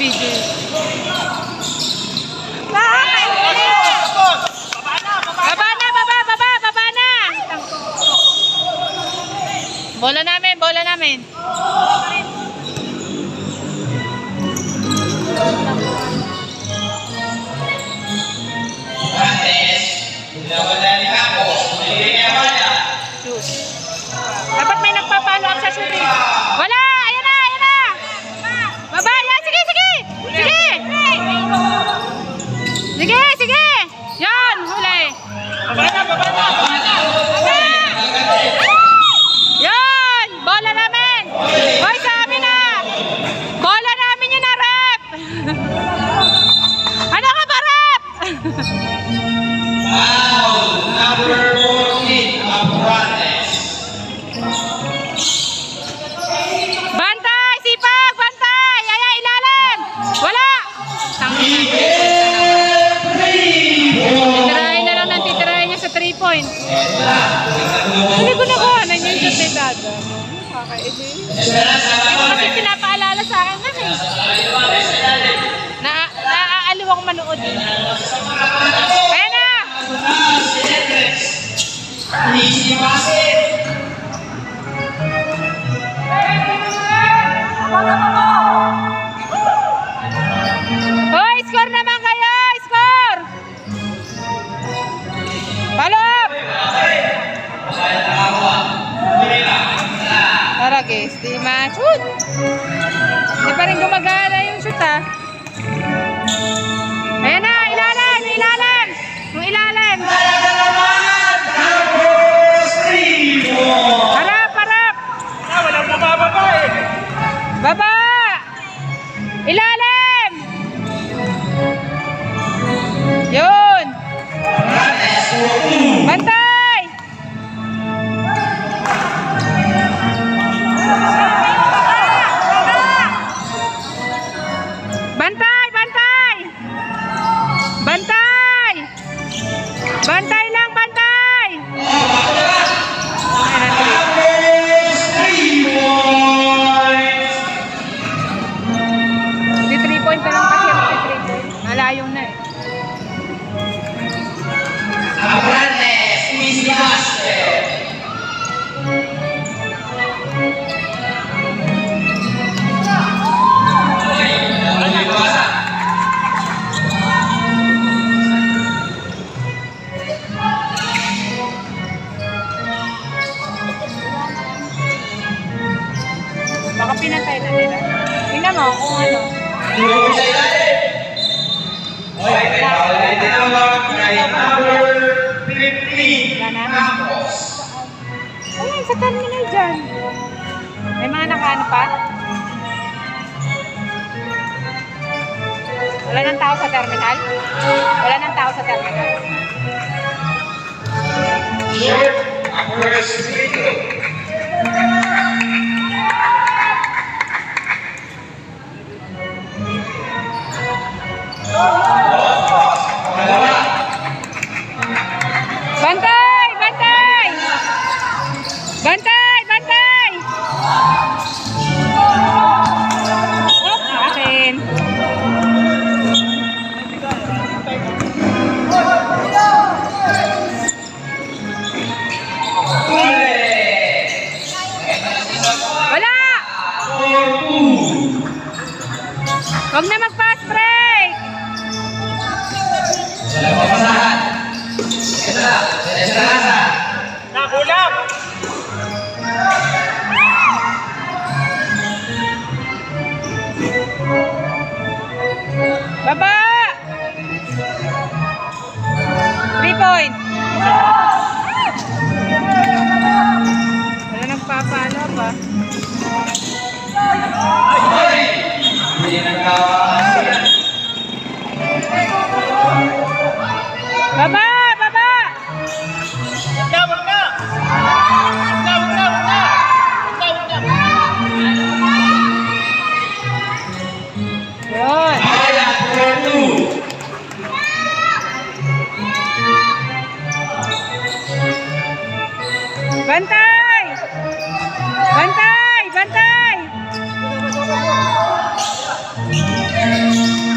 video. Baba na. Bola namin. Dapat may nagpa-follow up sa shooting. Wala! Ayan na! Baba! Yan! Sige! Yan! Huli! Baba na! Yan! Bola namin! Hoy, sa amin na! Bola namin yun na, rep! Ano ka ba, rep? Number 14, Abranes. Bantay! Sipag! Bantay! Ayan, ilalim! Wala! Titirahin na lang ng titirahin niya sa 3 points. Hindi ko nakuha na niya yung shot ni Dada. Kakaibig. Kasi pinapaalala sa akin na eh. Naaaliw ako manood. Ayan na! Hoy, score naman kayo! Score! Follow up! Tara guys, di ma-shoot! Hindi pa rin gumagana yung shoot ha. Ayan na, ilalim! Yung ilalim! Harap! Walang bumababa eh! Baba! Ilalim! Yun! Bantay! Bantay lang, bantay! Di 3 point pa lang kasi ako 3 point. Malayong na eh. Abranes, Easy Basket. Baka pinantay na nila. Tingnan mo kung ano. Number 15, Campos. Ayan, sa terminal dyan. May mga nakaano pa? Wala nang tao sa terminal? Wala nang tao sa terminal. Short, Aquarius Rico. Bantay! Bantay! Bantay! Bantay! Oops, sa akin. Wala! Huwag na mag-fast break! Nakulam! Baba! 3 point. Wala nagpapalo pa. Baba! Baba! Wag na! Yun. Bantay! Bantay! Bantay! Ayan.